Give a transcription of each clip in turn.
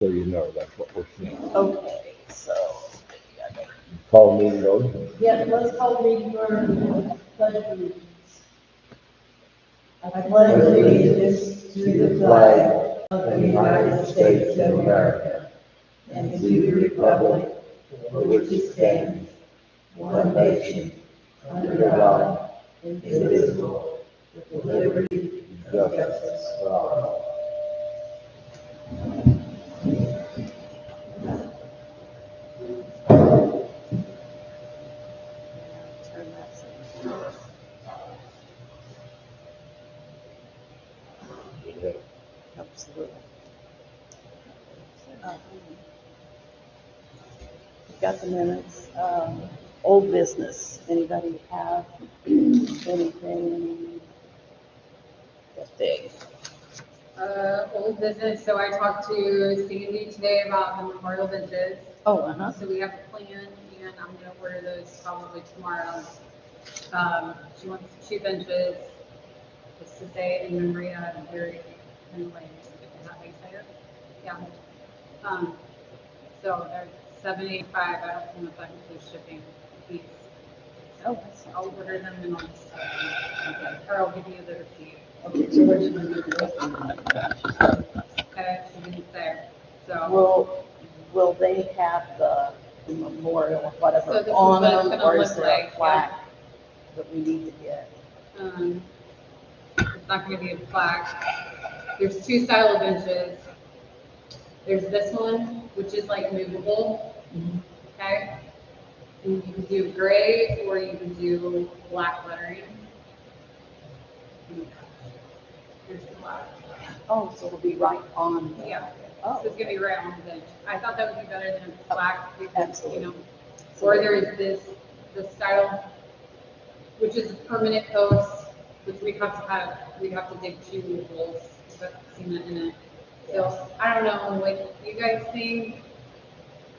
So you know that's what we're seeing. Okay, so, I better- Call the meeting over. yeah, let's call the meeting order. Pledge of allegiance. I pledge allegiance to the flag of the United States of America and to the republic for which it stands, one nation, under God, indivisible, with liberty and justice for all. Turn that thing. Yeah. Absolutely. Got the minutes. Old business. Anybody have anything that they? Old business, so I talked to Sandy today about the memorial benches. Oh, uh-huh. So we have a plan, and I'm gonna order those probably tomorrow. She wants 2 benches, just to say in memory of Gary Henley, is that how you say it? Yeah. So they're $7.85, I don't know if that includes shipping fees. Oh, that's not. I'll order them and I'll just, or I'll give you the receipt. Okay, so what you gonna do with the rest of them? Okay, she didn't say, so. Will they have the memorial or So whatever this is on what it's them, gonna or is look there a like, plaque that we need to get? It's not gonna be a plaque. There's 2 style of benches. There's this one, which is like movable, okay? And you can do gray or you can do black lettering. Here's the black. Oh, so it'll be right on. Yeah. Oh, So it's gonna be right on the bench. I thought that would be better than a plaque because, you know, Absolutely. or there is this style, which is a permanent post, which we have to dig 2 holes to put cement in it. So I don't know what you guys think.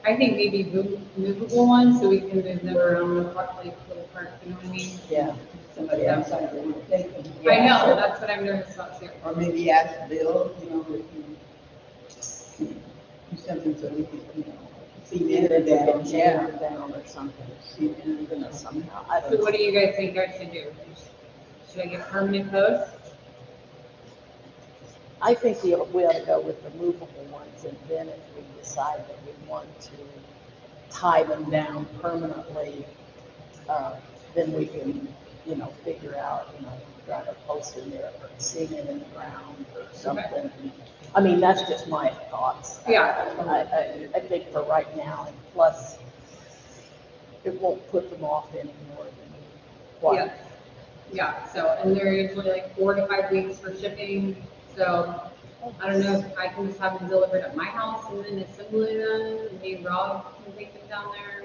I think maybe movable ones so we can move them around the park, like little park, you know what I mean? Yeah. Somebody outside that would take them. I know, that's what I'm nervous about too. Or maybe ask Bill, you know, if you do something so we can, you know, see Either it they can down, jam yeah. it down or something. See it You know, somehow, I So don't what know. do you guys think I should do? Should I get permanent posts? I think we ought to go with the movable ones, and then if we decide that we want to tie them down permanently, then we can, figure out, drive a post in there or seeing it in the ground or something. I mean, that's just my thoughts. Yeah. I think for right now, and plus, it won't put them off any more than what. Yeah. Yeah, so, and they're usually like 4 to 5 weeks for shipping, so I don't know if I can just have them delivered at my house and then assembly them, and maybe Rob can take them down there.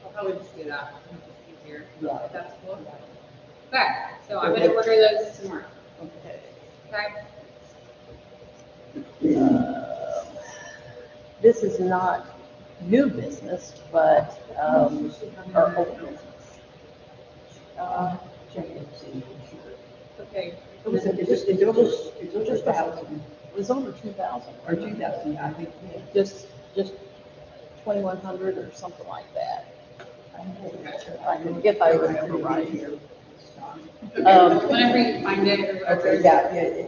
I'll probably just do that, it's just easier, Yeah. if that's cool. Okay, so I'm gonna order those tomorrow, Okay. okay? This is not new business, but, or old business. Check it, see. Okay, It was, it's over, it's over 1,000 It was over 2,000. or 2,000, I think. Just 2,100 or something like that. If I remember right. whenever you find it or whatever. Okay, yeah, yeah. You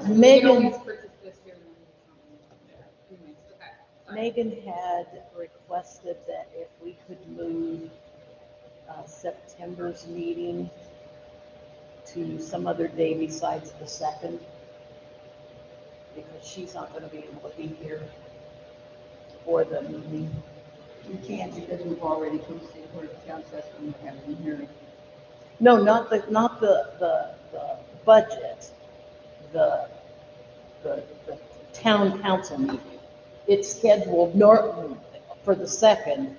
can Megan, always purchase this here and then. Anyways, okay. Sorry. Megan had requested that if we could move September's meeting to some other day besides the 2nd, because she's not going to be able to be here for the meeting. You can't because we've already posted for the town session, we haven't hearing. No, not the budget, the town council meeting. It's scheduled for the 2nd,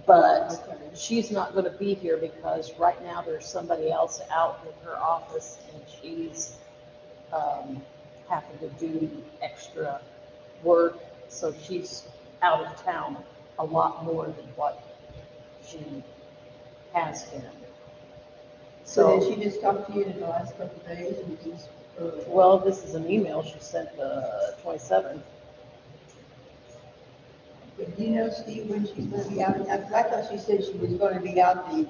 but she's not gonna be here because right now there's somebody else out in her office and she's, having to do extra work, so she's out of town a lot more than what she has been. So did she just talk to you in the last couple of days and just? Well, this is an email she sent the 27th. But do you know, Steve, when she's gonna be out? I thought she said she was gonna be out when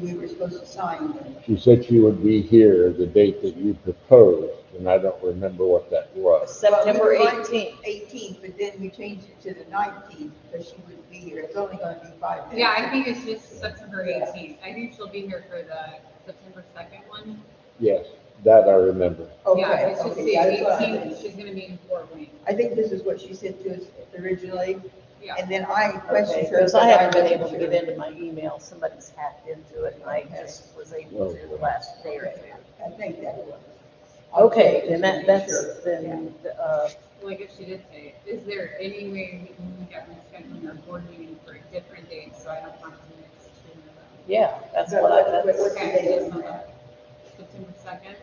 we were supposed to sign them. She said she would be here the date that you proposed, and I don't remember what that was. September Well, we were going 18th. 18th, but then we changed it to the 19th because she wouldn't be here. It's only gonna be 5 minutes. Yeah, I think it's just September 18th. I think she'll be here for the September 2nd one. Yes, that I remember. Okay, Yeah, it's just okay, the yeah, that's what I 18th, think. she's gonna be in Fort Wayne. I think this is what she said to us originally, Yeah. and then I questioned her. Because I haven't been wasn't able to sure. get into my email, somebody's hacked into it, and I just was able to the last day or two. I think that was. Okay, then Just to that's, be sure. then, Like if she did say, is there any way we can look at rescheduling our board meeting for a different date so I don't have to mix two of them? yeah, that's what I, that's What's the Okay, date just on on that? September 2nd.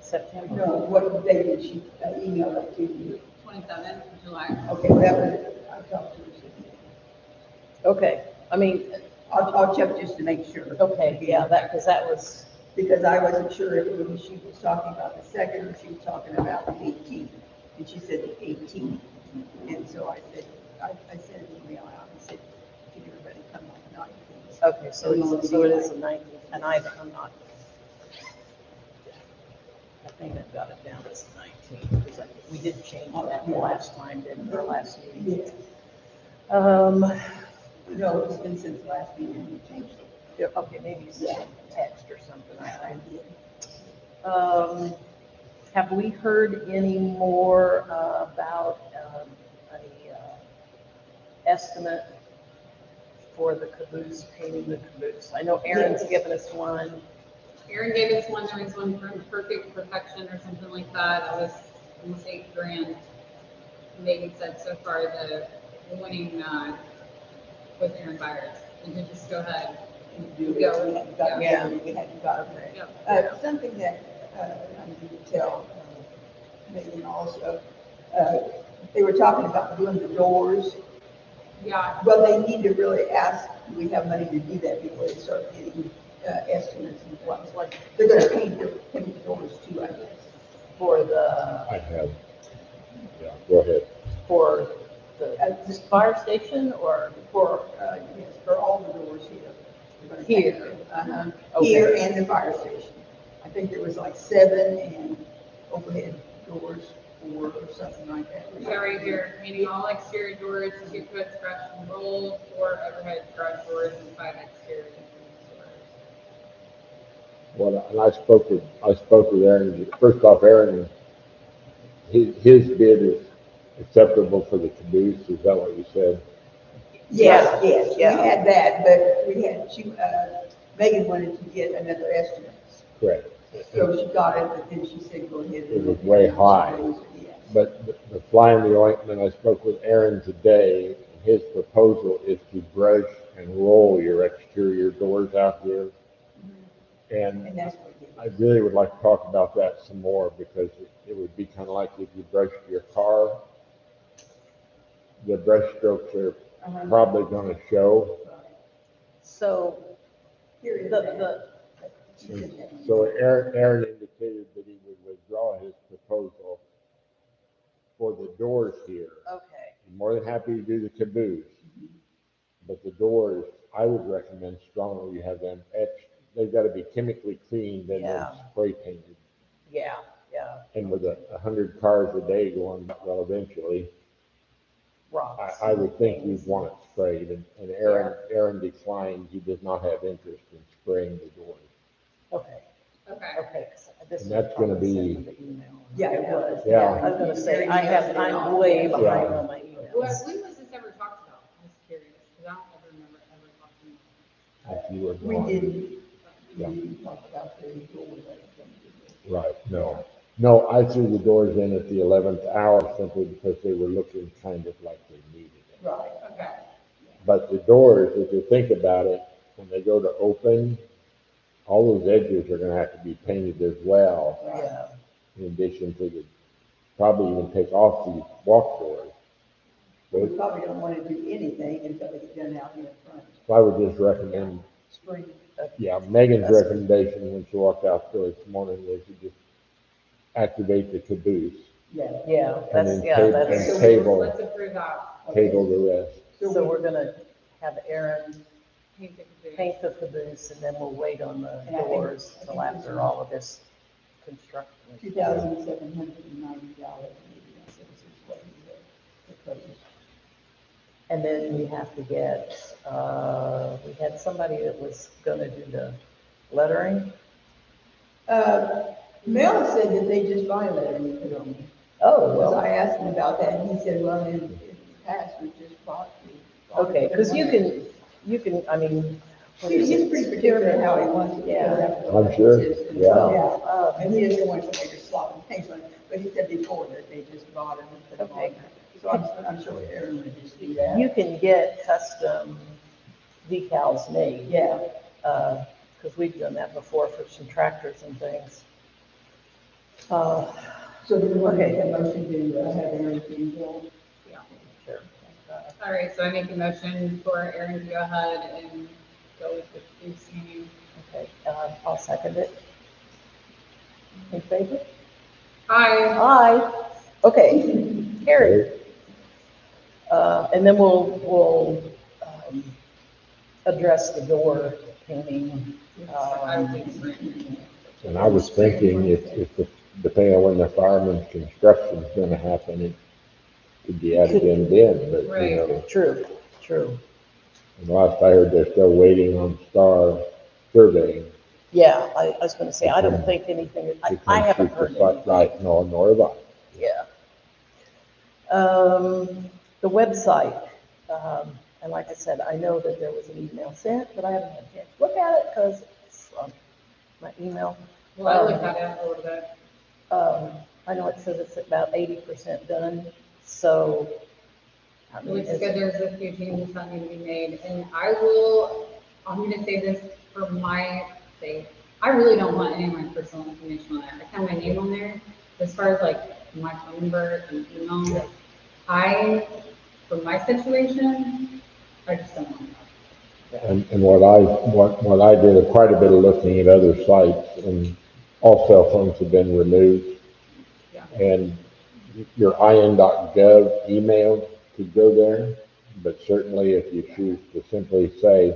September. No, what date did she email that to you? 27th of July. Okay, well, that was, I talked to her. Okay, I mean, I'll check just to make sure. okay, yeah, that, because that was, Because I wasn't sure if it was, she was talking about the 2nd or she was talking about the 18th. And she said the 18th. And so I said, I sent an email out and said, can everybody come on the 19th? okay, so it is the 19th, and I'm not, I think I've got it down as the 19th, because we did change that the last time, didn't we, our last meeting? Yes. No, No, it's been since last meeting we changed it. yeah, okay, maybe you sent a text or something, I did. have we heard any more about a estimate for the caboose, painting the caboose? I know Aaron's Yes. given us one. Aaron gave us one, there was one from Perfect Perfection or something like that. That was almost $8,000. Megan said so far the winning was Aaron Byers. And to just go ahead and Do go. it. We hadn't got, Yeah. we hadn't got it. Yeah. Something that, I need to tell Megan also, they were talking about doing the doors. Yeah, Well, they need to really ask, do we have money to do that before they start getting estimates and what's like, they're gonna paint the doors too, I guess. For the, I have. Yeah, go ahead. for the fire station or? Yes, for all the doors here. They're gonna Here. paint them. Uh-huh, Okay. here and the fire station. I think there was like 7 and overhead doors, 4 or something like that. yeah, right here, painting all exterior doors, 2 foot scratch and roll, 4 overhead garage doors, and 5 exterior doors. Well, and I spoke with Aaron. First off, Aaron, his bid is acceptable for the caboose. Is that what you said? Yes, yes, we Yeah. had that, but Megan wanted to get another estimate. Correct. So she got it, but then she said, go ahead. It was way high. Yes. But the fly in the ointment, I spoke with Aaron today, and his proposal is to brush and roll your exterior doors out here. And And that's what it I really would like to talk about that some more because it would be kind of like if you brushed your car. The brush strokes are Uh-huh. probably going to show. So Here is the, that. the, She said that. So Aaron indicated that he would withdraw his proposal for the doors here. okay, I'm more than happy to do the caboose, but the doors, I would recommend strongly you have them etched. They've got to be chemically cleaned and then Yeah. spray painted. yeah, yeah, And with 100 cars a day going, well, eventually, rocks. I would think you'd want it sprayed. And Aaron declined. He does not have interest in spraying the doors. Okay, Okay. okay. 'Cause this And is that's gonna probably be- sent in the email. Yeah, It was. Yeah. I was gonna say, I'm way behind on my emails. When was this ever talked about? I was curious, because I don't ever remember ever talking about If you were We gone. didn't, Yeah. we didn't talk about the doors, I think. Right, no. No, I threw the doors in at the 11th hour simply because they were looking kind of like they needed it. Right. it. Okay. But the doors, if you think about it, when they go to open, all those edges are gonna have to be painted as well, Yeah, in addition to the, probably even take off the walk doors. We So probably don't want to do anything until they get done out here in front. I would just recommend, Spring. yeah, Megan's That's- recommendation when she walked out there this morning was to just activate the caboose. Yeah, And that's, then yeah, table, that's, and table, Let's approve that. table the rest. so we're gonna have Aaron Paint the caboose. paint the caboose, and then we'll wait on the And I think- doors I till think after this- all of this construction. is done. $2,790, maybe, I said, this is what he proposed. And then we have to get, we had somebody that was gonna do the lettering. Mel said that they just buy letter and put on it. Oh, Because well, I asked him about that, and he said, well, in the past, we just bought. okay, because you can, I mean. what is He's it? pretty particular how he wants it. Yeah. I'm sure, And yeah. so, Well, And he doesn't want somebody to slop and things on it, but he said before that they just bought them and put them on Okay. there. So I'm sure Aaron would just do You that. can get custom decals made. Yeah, Because we've done that before for some tractors and things. Uh, so do we want to Okay. make a motion to have Aaron do that? Yeah. Sure. All right, so I make a motion for Aaron to go ahead and go with the caboose painting. Okay, I'll second it. In favor? Aye. Aye. Okay, carried. And then we'll address the door painting. I would think spring. And I was thinking depending on when the fireman's construction's gonna happen, it could be added in then, but, you know. True, true. And last I heard, they're still waiting on Star surveying. Yeah, I was gonna say, I don't think anything, to I come haven't shoot heard the site. anything. Right, no, nor have I. Yeah. The website, and like I said, I know that there was an email sent, but I haven't had a chance to look at it because it's my email. Well, I looked at it a little bit. I know it says it's about 80% done, so. I mean, Looks it's- good, there's a few changes that need to be made, and I'm gonna say this for my sake. I really don't want any of my personal information on there. I have my name on there, as far as like my phone number and email. For my situation, I just don't want that. And what I did, quite a bit of looking at other sites, and all cell phones have been removed. Yeah. And your in.gov email could go there, but certainly if you choose to simply say,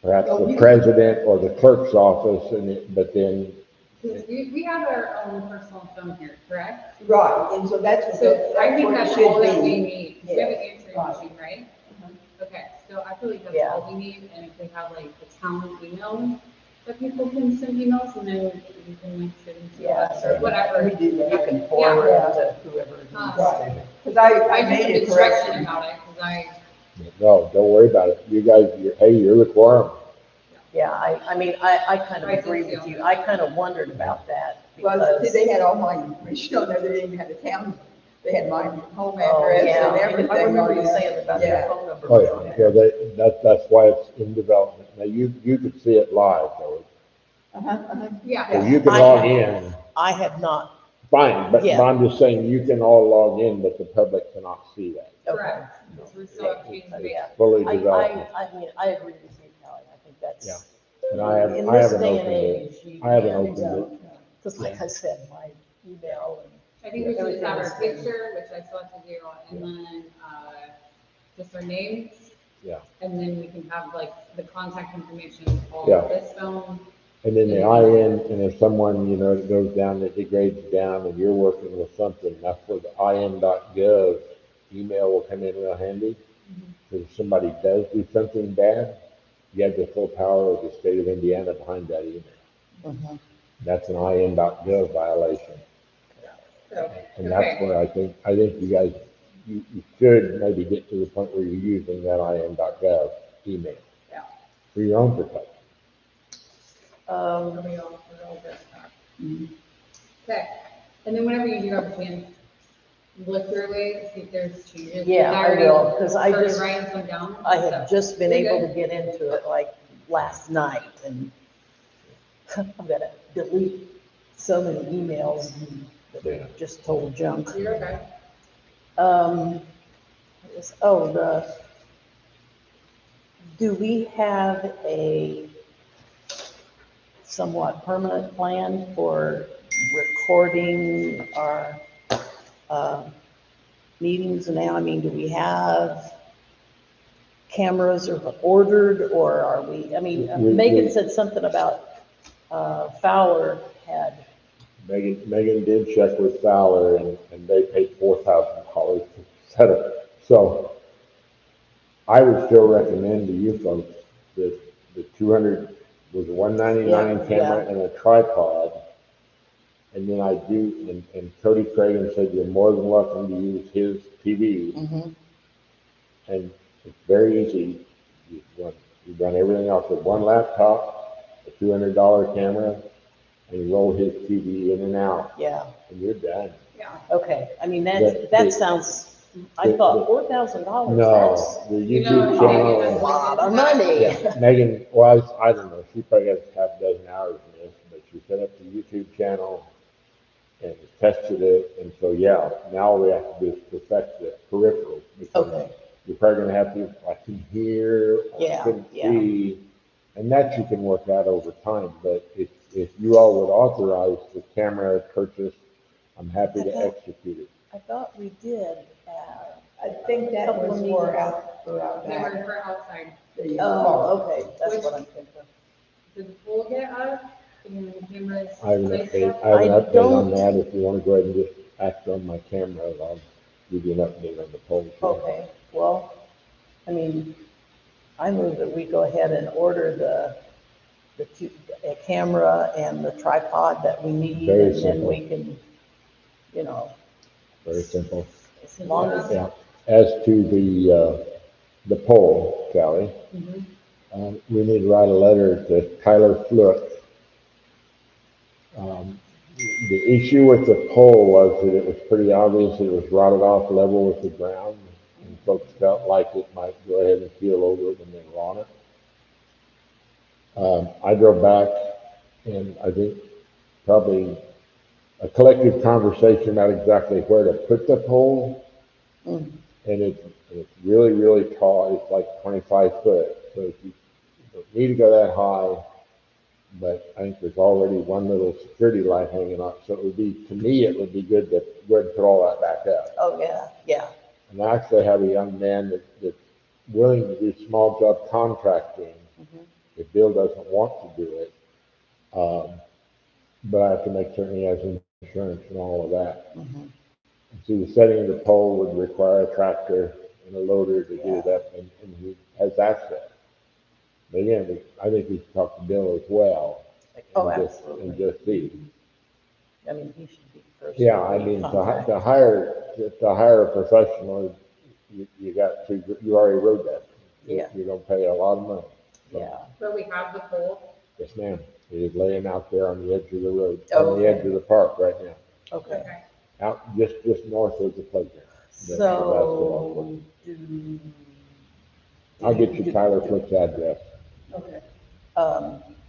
perhaps the president or the clerk's office, but then, Because we have our own personal phone here, correct? Right, and so that's. So I think what it that's should all that be. we need. We have an answering Right. machine, right? Uh-huh. Okay, so I feel like that's Yeah. all we need, and if we have like the town email, that people can send emails, and then we can like send them to Yeah, us, or whatever. We do You that. can forward Yeah. it to whoever it needs Right. to. Because I I just made have a instruction correction. about it, because no, don't worry about it. You guys, you're the quorum. Yeah, I mean, I kind of I agree think with so. you. I kind of wondered about that Well, because. see, they had all my information on there, they didn't even have the town, they had my home Oh, address yeah, and everything. I remember on you there. saying about your Yeah. phone number. Oh, was on yeah, there. that's why it's in development. Now, you could see it live, though. Uh-huh, uh-huh. yeah. So you can I log have- in, I have not, fine, but Yeah. I'm just saying, you can all log in, but the public cannot see that. okay. Correct, because we still have change to make. Yeah. Fully I developed. mean, I agree with you, Kelly. I think that's. Yeah. And I haven't In this opened day and it. age. I haven't opened it. Just like I said, my email and. I think we should just have our Everything is- picture, which I still have to do, and then, just our names. Yeah. And then we can have like the contact information, all Yeah. of this phone. And then the IN, and if someone, it goes down, it degrades down, and you're working with something, that's where the in.gov email will come in real handy. Because if somebody does do something bad, you have the full power of the state of Indiana behind that email. Mhm. That's an in.gov violation. So, And that's okay. where I think you guys, you should maybe get to the point where you're using that in.gov email. Yeah. For your own protection. We're all good. Okay, and then whenever you do have a chance, look through it, see if there's changes. Yeah, I already will, 'cause I started just- writing some down. I have so just been you're able good. to get into it like last night and I've got to delete so many emails that are just total junk. You're okay. Do we have a somewhat permanent plan for recording our meetings now? I mean, do we have cameras ordered, or are we, I mean, Megan said something about Fowler had, Megan did check with Fowler and they paid $4,000 to set up. So I would still recommend to you folks that the 200 was a 199 Yeah, camera yeah. and a tripod. And then I do, and Cody Cragen said you're more than welcome to use his TV. Mhm. And it's very easy. You run everything off of one laptop, a $200 camera, and you roll his TV in and out, Yeah, and you're done. Yeah. okay, I mean, The- that the- sounds, I the- thought the- $4,000, No, that's the You know, YouTube Megan channel. has a and- lot of money. Yeah, Megan was, I don't know, she probably has half a dozen hours in this, but she set up the YouTube channel and tested it, and so, yeah, now all we have to do is perfect the peripheral. Because Okay, you're probably gonna have to, I can hear, I Yeah, can yeah. see, and that you can work out over time, but if you all would authorize the camera purchase, I'm happy to Okay. execute it. I thought we did, I think that Couple was of for meetings. out They were back. for outside. The oh, car. okay, that's what I'm thinking. Did the pool get up? And the cameras? I have an placed update, up? I have an I update on don't- that, if you wanna go ahead and just act on my camera, I'll give you an update on the polls. Okay, well, I mean, I move that we go ahead and order a camera and the tripod that we need, Very and then simple. we can, you know, Very simple. as long as, Yeah, as to the poll, Sally, Mhm. we need to write a letter to Tyler Fluke. The issue with the pole was that it was pretty obvious that it was rotted off level with the ground, and folks felt like it might go ahead and keel over it and then rot it. I drove back, and I think probably a collective conversation about exactly where to put the pole, Mm. and it's really, really tall. It's like 25 foot, so if you don't need to go that high, but I think there's already one little security light hanging on, so it would be, to me, it would be good to go ahead and put all that back up. Oh, yeah, yeah, And I actually have a young man that's willing to do small job contracting Mhm. if Bill doesn't want to do it. But I have to make certain he has insurance and all of that. Mhm. And see, the setting of the pole would require a tractor and a loader to get it Yeah. up, and he has access. But again, I think we should talk to Bill as well. Oh, And absolutely. And just see. I mean, he should be first. Yeah, I mean, to hire a professional, you got to, you already rode that. Yeah. You're gonna pay a lot of money. So, Yeah, But we have the pole. yes, ma'am. It is laying out there on the edge of the road, Oh, on the okay. edge of the park right now, okay. Okay. out just north of the playground. the basketball court. So, do. I'll get you do- Tyler Flick's address. Okay.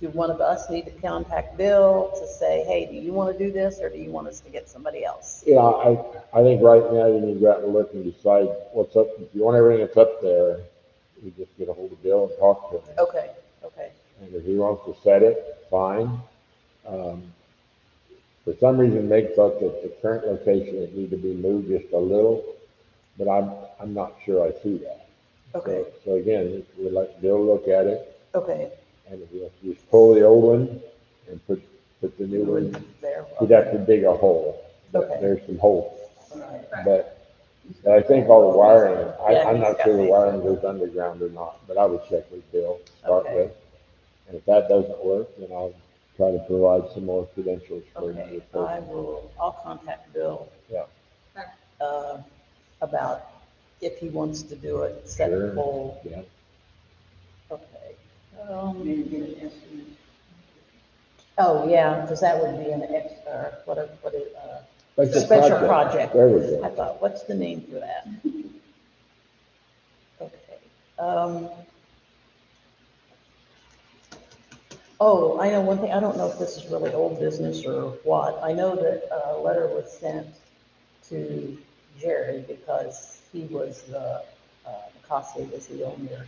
Do one of us need to contact Bill to say, hey, do you want to do this, or do you want us to get somebody else? Yeah, I think right now you need to go out and look and decide what's up. If you want everything that's up there, you just get a hold of Bill and talk to him. Okay, okay, And if he wants to set it, fine. For some reason, Meg thought that the current location would need to be moved just a little, but I'm not sure I see that. okay, So again, we'd like Bill to look at it, okay. and if you have to just pull the old one and put the new one, There, you'd have to dig a hole. But Okay. there's some holes. Alright. But I think all the wiring, Yeah, I'm he's not got sure the me. wiring goes underground or not, but I would check with Bill, start Okay. with. And if that doesn't work, then I'll try to provide some more credentials for you. Okay, I'll contact Bill, Yeah, about if he wants to do it, set Sure. a pole. yeah. Okay. Maybe get an estimate. Oh, yeah, because that would be an extra, special Special project. There we go. I thought, what's the name for that? Okay. Oh, I know one thing, I don't know if this is really old business or what. I know that a letter was sent to Jerry because he was Costi was the owner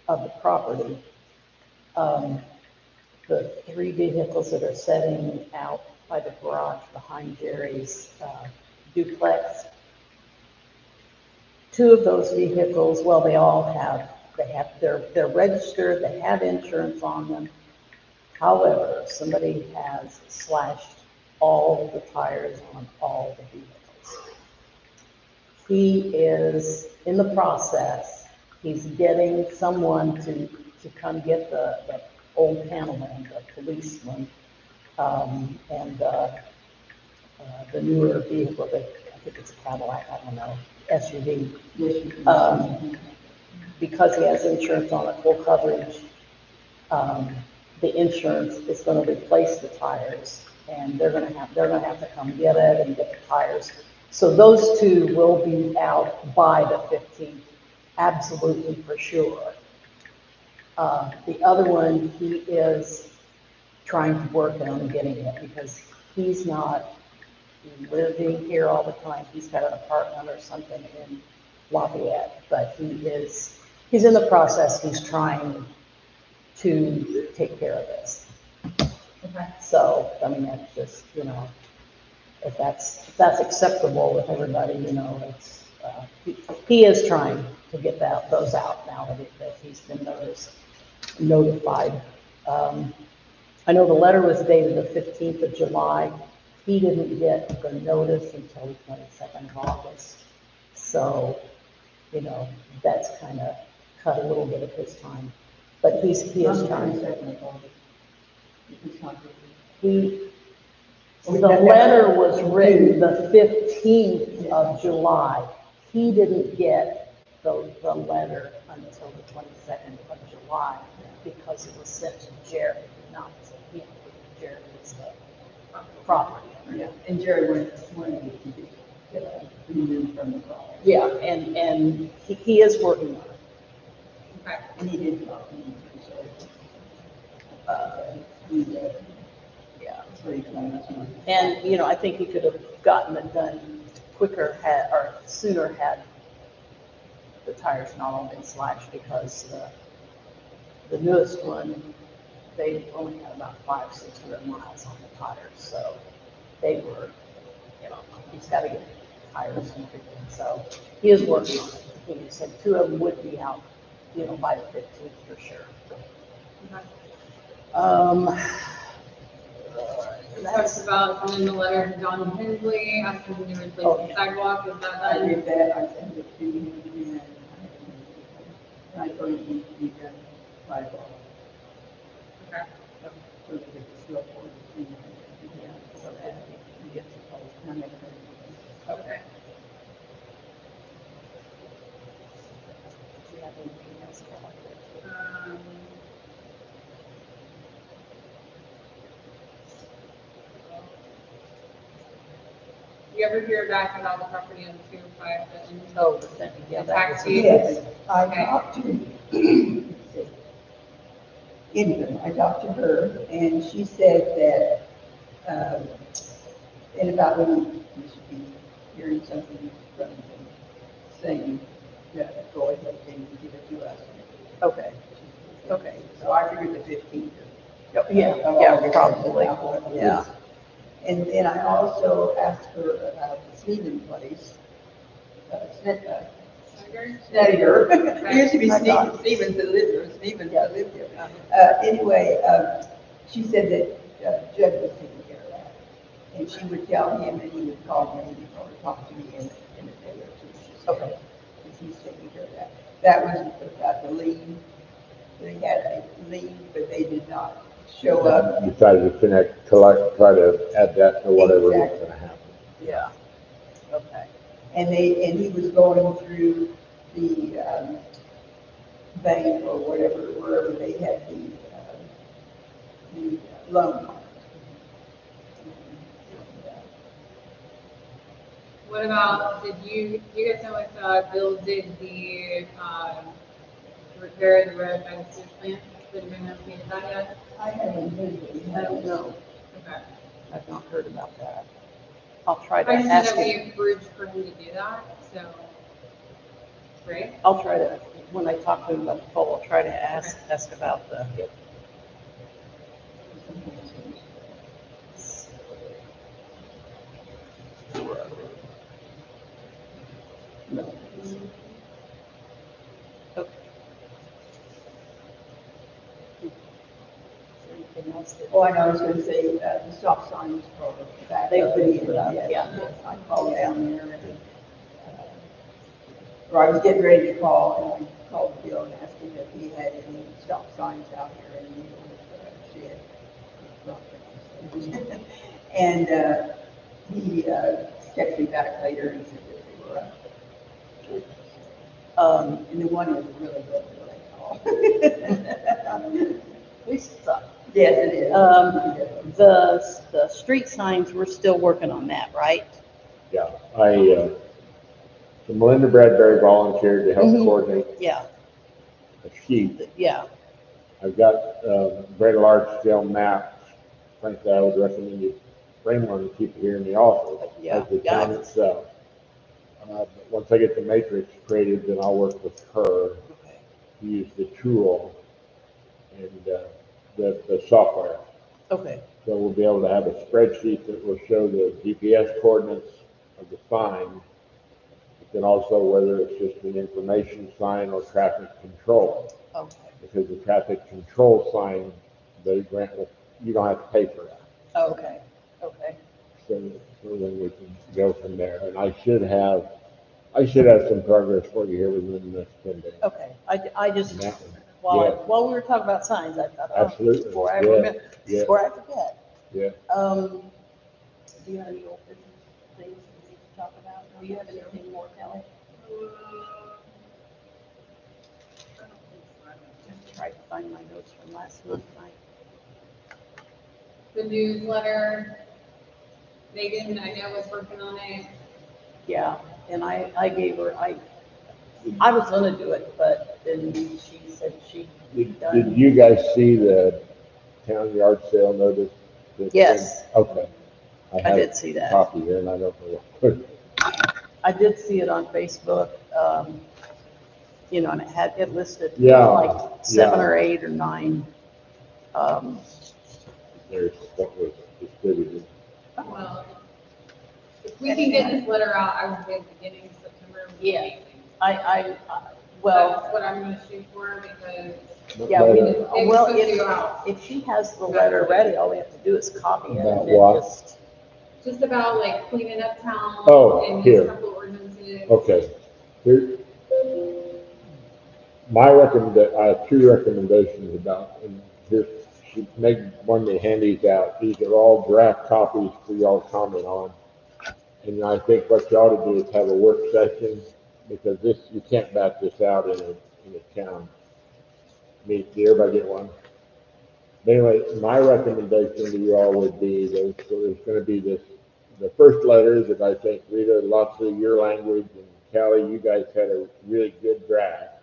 of the property. The 3 vehicles that are setting out by the garage behind Jerry's duplex. Two of those vehicles, well, they're registered, they have insurance on them. However, somebody has slashed all the tires on all the vehicles. He is in the process, he's getting someone to come get the old panel man, the policeman, and the newer vehicle, I think it's a Cadillac, I don't know, SUV. Because he has insurance on it, full coverage, the insurance is gonna replace the tires, and they're gonna have to come get it and get the tires. So those two will be out by the 15th, absolutely for sure. The other one, he is trying to work on getting it, because he's not living here all the time. He's got an apartment or something in Lafayette, but he's in the process, he's trying to take care of this. Okay. So, I mean, that's just, if that's acceptable with everybody, it's, he is trying to get those out now that he's been notified. I know the letter was dated the 15th of July. He didn't get the notice until the 22nd of August. So, that's kind of cut a little bit of his time. But he is trying. The letter was written the 15th of July. He didn't get the letter until the 22nd of July because it was sent to Jerry, not to him. Jerry is the property owner. Yeah, and Jerry wanted it to be removed from the car. Yeah, and he is working on it. Okay. And he did talk to me, so. Yeah. So he claims he. And, I think he could have gotten it done quicker or sooner had the tires not all been slashed, because the newest one, they only had about 500-600 miles on the tires. So they were, he's got to get tires and everything. So he is working on it. He said 2 of them would be out, by the 15th for sure. Okay. We talked about sending the letter to John Hensley, asking him to replace the sidewalk, is that I done? did that, I sent it to him, and I told him it needs to be done by law. Okay. So that it's still for the team. Yeah, so that he gets it all. And I never heard anything. Okay. Do you have anything else about it? You ever hear back about the property on 205 Benton? Oh, yeah, that was. Taxi. Yes, I Okay. talked to, anyway, I talked to her, and she said that, in about a week, we should be hearing something from them saying, that go ahead and give it to us. Okay, okay. So I figured the 15th. Yeah, probably, yeah. And then I also asked her about the Stephen place, Snyder. It used to be Stevens that lived there, Stevens that lived there. Anyway, she said that Judd was taking care of that. And she would tell him, and he would call me or talk to me in a day or two. She said, Okay. and he's taking care of that. That was about the lien. They had a lien, but they did not show up. Decided to try to add that to whatever was Exactly. gonna happen. Yeah, okay. And he was going through the bank or whatever, wherever they had the loan. What about, did you guys know if Bill did the repair of the road by the sewage plant? Did anybody know if he did that yet? I haven't heard it. I don't know. Okay. I've not heard about that. I'll try to I just ask know that him. we encouraged for him to do that, so, great. I'll try to, when I talk to him about the poll, I'll try to ask about the. No. Okay. Is there anything else that? Oh, and I was gonna say, the stop signs are back. They've up been again. put up, Yes, yeah. yes. I called down there and, or I was getting ready to call, and I called Bill and asked him if he had any stop signs out here in the shed. And, he, texted me back later and said that they were up. And the one is really good, really tall. We suck. Yes, it is. The street signs, we're still working on that, right? Yeah, so Melinda Bradbury volunteered to help Mhm. coordinate Yeah, a sheet. yeah, I've got, very large scale maps. Frankly, I would recommend you bring one and keep it here in the office. Yeah, Of the got town it. itself. But once I get the matrix created, then I'll work with her okay, to use the tool and, the software. okay, So we'll be able to have a spreadsheet that will show the GPS coordinates of the sign, but then also whether it's just an information sign or traffic control. okay, Because the traffic control sign, the grant, you don't have to pay for that. okay, okay. So then we can go from there. And I should have some progress for you here within the next 10 days. Okay, I just, And that one, yeah. while we were talking about signs, I thought, oh, Absolutely, before I yeah, remember, yeah. before I forget. Yeah. Do you have any old business things we need to talk about? Do you have anything more, Kelly? Just try to find my notes from last month. The newsletter, Megan, I know, was working on it. Yeah, and I gave her, I was gonna do it, but then she said she'd Did done. you guys see the town yard sale notice? Yes. Okay. I have did see that. a copy here and I don't know what. I did see it on Facebook, and it listed Yeah, like 7 yeah. or 8 or 9. There's what was distributed. Well, if we can get this letter out, I would say beginning of September. would be Yeah. amazing. Well, That's what I'm gonna shoot for because yeah, But, it well, puts you out. if she has the letter ready, all we have to do is copy it About and then what? Just about like cleaning up town. Oh, and here. just couple ordinances. Okay. Here, I have 2 recommendations about, and here, she made one that handies out. These are all draft copies for y'all to comment on. And I think what you ought to do is have a work session, because you can't back this out in a town meeting. Did everybody get one? Anyway, my recommendation to you all would be, there's gonna be the first letter that I think, Rita, lots of your language, and Callie, you guys had a really good draft.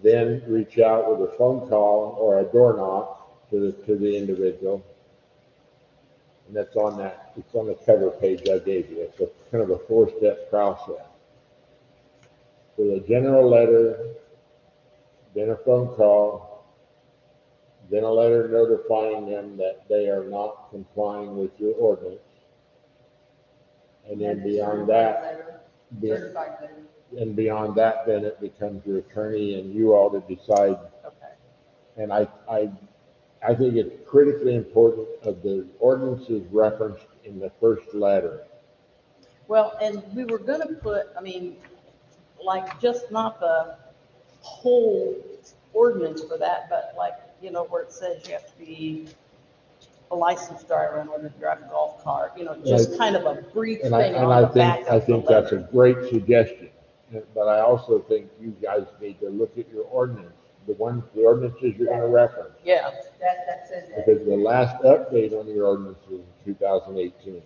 Then reach out with a phone call or a door knock to the individual. And it's on the cover page I gave you. It's a kind of a 4-step process. With a general letter, then a phone call, then a letter notifying them that they are not complying with your ordinance. And then beyond that, Certified letter. and beyond that, then it becomes your attorney and you all to decide. okay. And I think it's critically important of the ordinances referenced in the first letter. Well, and we were gonna put, like, just not the whole ordinance for that, but like, where it says you have to be a licensed driver in order to drive a golf cart, just Right. kind of a brief And thing I on the think, back I of the think that's a letter. great suggestion. But I also think you guys need to look at your ordinance, the ordinances you're gonna reference. Yeah, That says that. Because the last update on your ordinance was in 2018.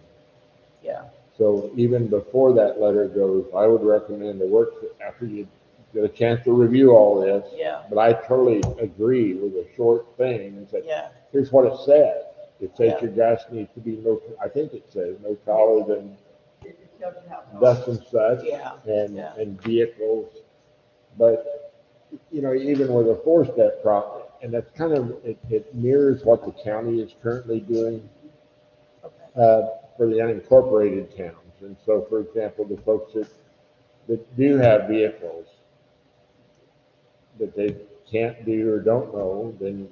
yeah, So even before that letter goes, I would recommend to work after you get a chance to review all this. yeah, But I totally agree with a short thing and say, yeah, here's what it says. It says Yeah. your gas needs to be I think it says no taller than It tells you how tall. thus and such. Yeah, And, yeah. and vehicles. But, even with a 4-step process, and that's kind of, it mirrors what the county is currently doing. okay, For the unincorporated towns. And so, for example, the folks that do have vehicles that they can't do or don't know, then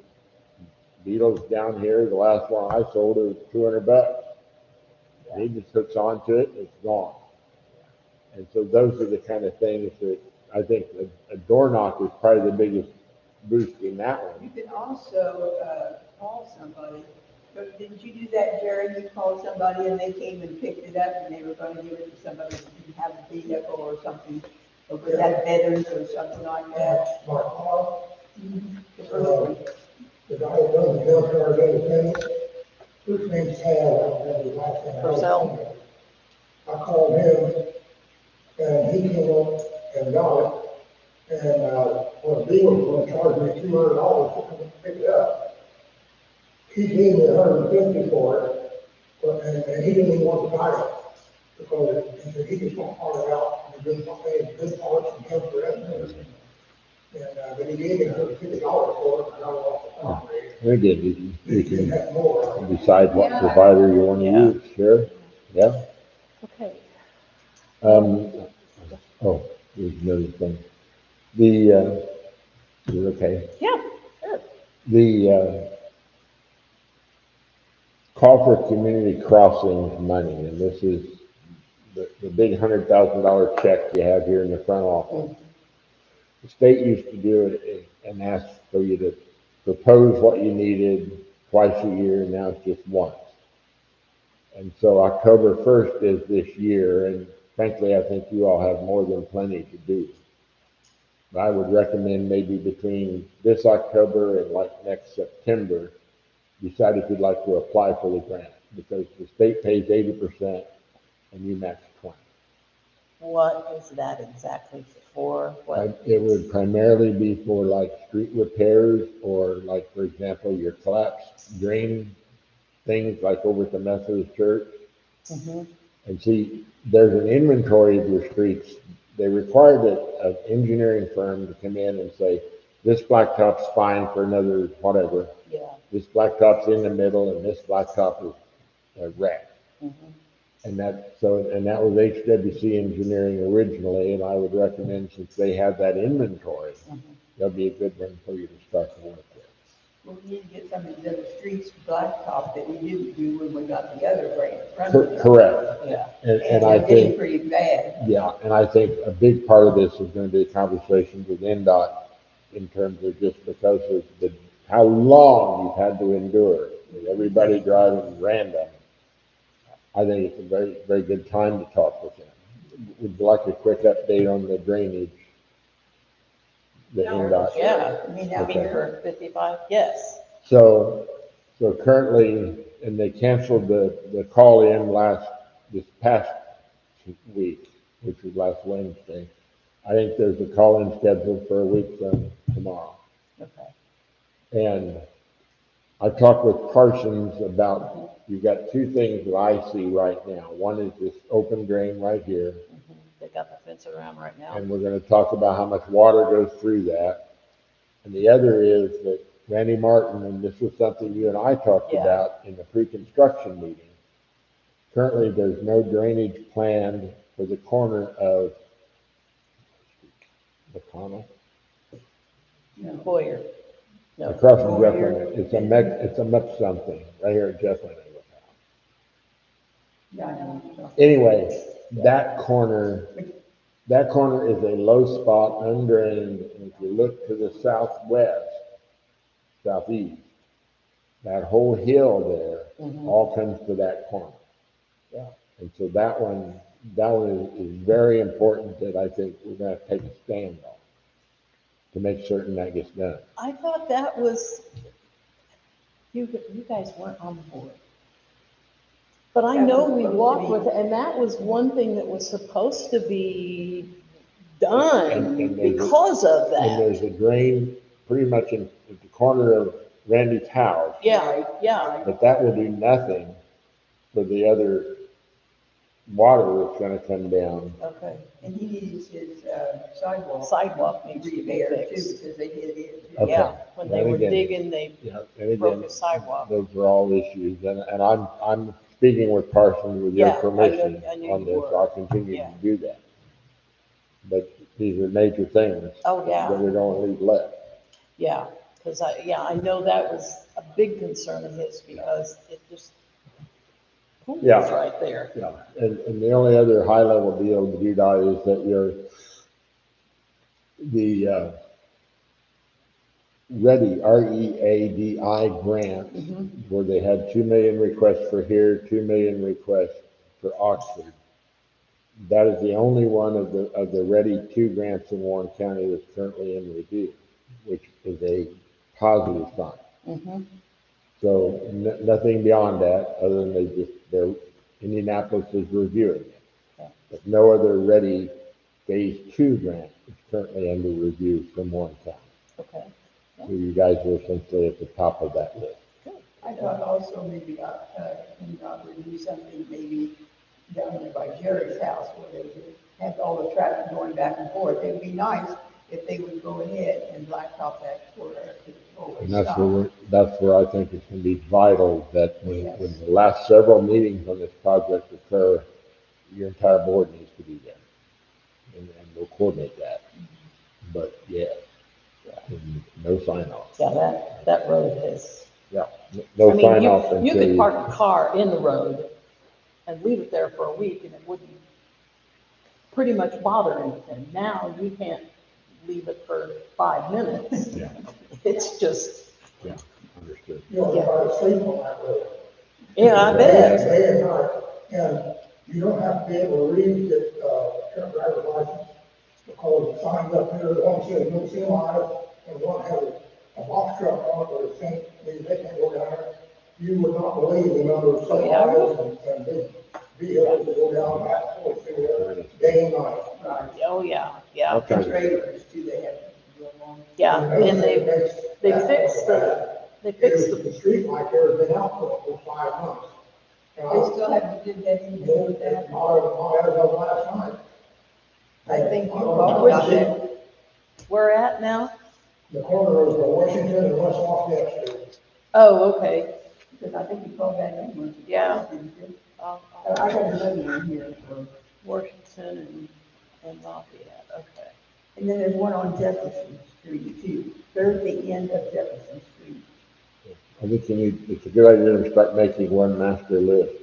Beetle's down here, the last one I sold was $200. He just hooks onto it and it's gone. And so those are the kind of things that I think a door knock is probably the biggest boost in that You one. can also, call somebody. But didn't you do that, Jerry? You called somebody and they came and picked it up and they were gonna give it to somebody who didn't have a vehicle or something, or was that veterans or something like that? My car, The first one. the guy that runs the Delaware Independent, first name's Hal, I don't remember his last name. Purcell? I called him, and he came up and got it, and, well, Beal was gonna charge me $200 to come and pick it up. He gave me $150 for it, and he didn't even want to buy it, because he said he just want to part it out, and good, good parts and come for it. And, but he gave me $150 for it, and I lost the property. Again, you He can had more. decide what provider you want to Yeah. use, sure, yeah. Okay. Oh, there's another thing. You're okay. Yeah, sure. The call for community crossings money, and this is the big $100,000 check you have here in the front office. The state used to do it and ask for you to propose what you needed twice a year, and now it's just once. And so October 1st is this year, and frankly, I think you all have more than plenty to do. I would recommend maybe between this October and like next September, decide if you'd like to apply for the grant, because the state pays 80% and you match 20. What is that exactly for? What? It would primarily be for like street repairs or like, for example, your collapsed drain things like over at the Methodist Church. Mhm. And see, there's an inventory of your streets. They required an engineering firm to come in and say, this blacktop's fine for another whatever. Yeah. This blacktop's in the middle and this blacktop is a wreck. Mhm. And that was HWC Engineering originally, and I would recommend, since they have that inventory, Mhm. that'll be a good one for you to start to work with. Well, we need to get some of these other streets blacktop that we didn't do when we got the other grant funding. Correct. Yeah. And I they're getting think, pretty bad. yeah, and I think a big part of this is going to be conversations with NDOT in terms of just because of how long you've had to endure with everybody driving random. I think it's a very, very good time to talk with them. Would you like a quick update on the drainage? The No, NDOT? Yeah. I mean, I out mean, Okay. for 55, yes. So currently, and they canceled the call-in this past week, which was last Wednesday. I think there's a call-in scheduled for a week from tomorrow. Okay. And I talked with Parsons about, you've got two things that I see right now. One is this open drain right here, Mhm. They got the fence around right now. and we're gonna talk about how much water goes through that. And the other is that Randy Martin, and this was something you and I talked Yeah. about in the pre-construction meeting. Currently, there's no drainage planned for the corner of McConnell, Boyer. No. across from Jeff Boyer. Lynn. It's a much something, right here at Jeff Lynn. Yeah, I know. Anyway, that corner is a low spot, undrained, and if you look to the southwest, southeast, that whole hill there Mhm. all comes to that corner. Yeah. And so that one is very important that I think we're gonna take a stand on to make certain that gets done. I thought that was, you guys weren't on the board. But I That know was we supposed to walked be- with, and that was one thing that was supposed to be And done there's a- because of And that. there's a drain pretty much at the corner of Randy's house, Yeah, yeah. but that will do nothing for the other water that's gonna come down. Okay. And he needs his sidewalk Sidewalk needs to be repaired too, fixed. because they did it. Okay. Yeah, when they And were again- digging, they Yeah, and broke again, the sidewalk. those are all issues, and I'm speaking with Parsons with your Yeah, I knew- permission I knew on you this, were. I'll continue to Yeah. do that. But these are major things Oh, yeah. that we don't leave left. Yeah, because I know that was a big concern of his because it just pools Yeah. right there. Yeah, and the only other high-level deal, VDOT, is that the READI, R-E-A-D-I grant, Mhm. where they had 2 million requests for here, 2 million requests for Oxford. That is the only one of the READI 2 grants in Warren County that's currently in review, which is a positive sign. Mhm. So nothing beyond that, other than Indianapolis is reviewing it. Yeah. But no other READI Phase 2 grant is currently under review from Warren County. Okay. So you guys are essentially at the top of that list. I thought also maybe, PennDOT would do something maybe down there by Jerry's house where they would have all the traffic going back and forth. It would be nice if they would go ahead and blacktop that corridor to always And stop. that's where I think it's going to be vital that Yes. when the last several meetings on this project occur, your entire board needs to be there. And we'll coordinate that. But yeah, and no sign off. Yeah, that road is, Yeah, no I mean, sign off you until could park a car in the road and leave it there for a week and it wouldn't pretty much bother anything. Now you can't leave it for 5 minutes. Yeah. It's just, Yeah, understood. You know, try to sleep on that road. yeah, I Day bet. and night, and you don't have to be able to read the truck driver's license, because the signs up there, one says no semi, and one has a box truck on it, or a thing, they can't go down there. You would not believe the number of Oh, yeah. semis and big vehicles that go down that whole thing there, day and night. Right. Oh, yeah, yeah, Okay. The trailers too, they have to go along. yeah. And they They fixed the the, street light there has been out for 5 months. And They still haven't did that anything with that. I had it up last night. I think you talked about that. we're at now? The corner of Washington and West Lafayette Street. Oh, okay. Because I think you called that in once. Yeah. Didn't you? Uh, I got another one here. Washington and Lafayette, okay. And then there's one on Jefferson Street too. There's the end of Jefferson Street. I think it's a good idea to start making one master list.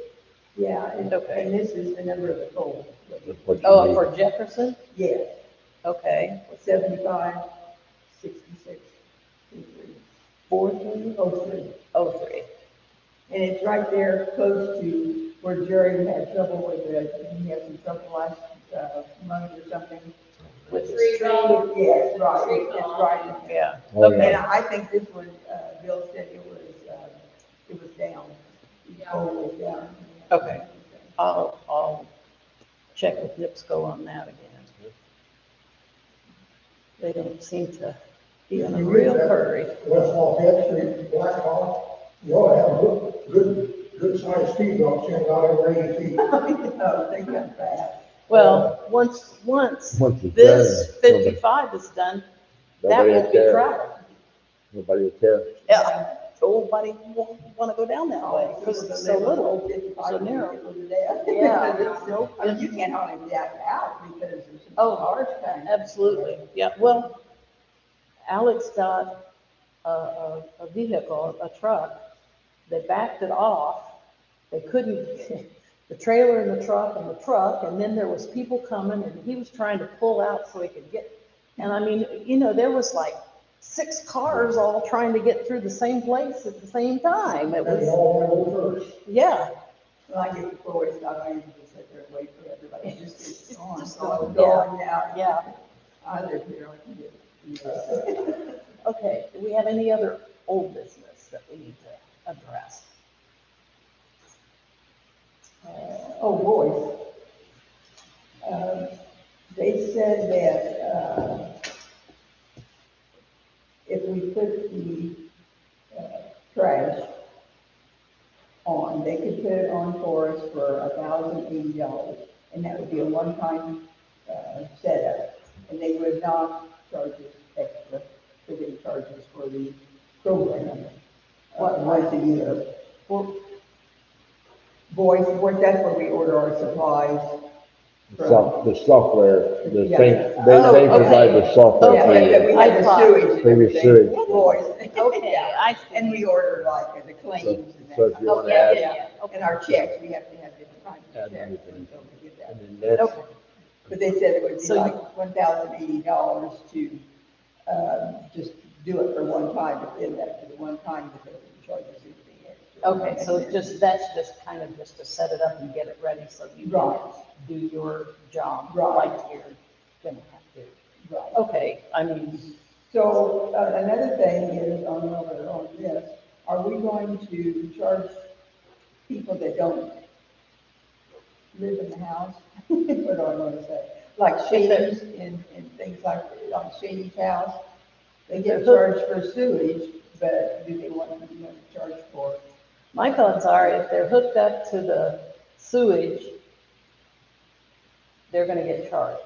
Yeah, and, Okay. and this is the number of the pole. That's what you Oh, need. for Jefferson? Yeah, Okay. 75, 66, 23, 4303. 03. And it's right there close to where Jerry had trouble with he had some trouble last month or something. With the Tree street. call. Yes, right, Tree it's call. right in there. Yeah, Oh, okay. And I think this one, Bill said it was down. The pole was down. Okay. I'll check with NIPSCO on that again. They don't seem to be in a real hurry. West Lafayette Street, Blackhawk, you ought to have good sized speed bumps in about every 80 feet. Oh, they got fast. Well, once Once it's this done, nobody- 55 is done, that Nobody will won't be care. tracked. Nobody will care. Yeah, nobody won't want to go down that way because it's so little. So narrow. Yeah. Yeah, nope. I mean, you can't hardly back out because there's some Oh, cars coming. Absolutely, yeah, well, Alex got a vehicle, a truck, they backed it off, they couldn't, the trailer and the truck, and then there was people coming, and he was trying to pull out so he could get, and I mean, there was like 6 cars all trying to get through the same place at the same time, it And was, all went over first. yeah. Well, I get before it's not, I usually sit there and wait for everybody to just get on. Just So I'm go, going now. Yeah, I live here, I can get. okay, do we have any other old business that we need to address? Oh, boys. They said that, if we put the, trash on, they could put it on for us for $1,080, and that would be a one-time, setup, and they would not charge us extra, so they charge us for the program, once a year. Well, Boys, that's where we order our supplies. The software, the Yeah. thing, Oh, they provide okay. the software Yeah, for but you. we I have the thought- sewage and For your everything. sewage. Boys. Okay, Yeah. I see. And we order like the claims So- and that. so if you Oh, wanna yeah, add- yeah, yeah, okay. And our checks, we have to have different kinds of Add checks. anything. And so we get that. And then that's, Okay. But they said it would be So you- like $1,080 to, just do it for one time, but then after the one time, that they would charge us anything extra. Okay, so it's just, that's just kind of just to set it up and get it ready so you can Right. do your job Right. like you're gonna have to. Right. Okay, I mean, So, another thing is, on this, are we going to charge people that don't live in the house? What do I want to say? Like Shady's and things like Shady's house, they get charged for sewage, but do they want to charge for? my thoughts are if they're hooked up to the sewage, they're gonna get charged.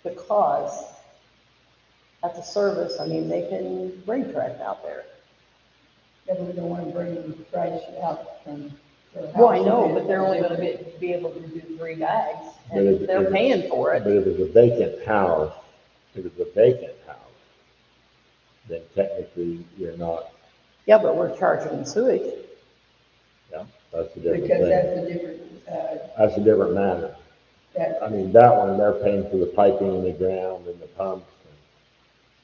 Because at the service, I mean, they can bring trash out there. That we don't want to bring the trash out from their house. Well, I know, but they're only gonna be able to do 3 bags, But and if- they're if- paying for but it. if it's a vacant house, then technically you're not, Yeah, but we're charging sewage. that's a different Because thing. that's a different, That's a different matter. that, I mean, that one, they're paying for the piping in the ground and the pumps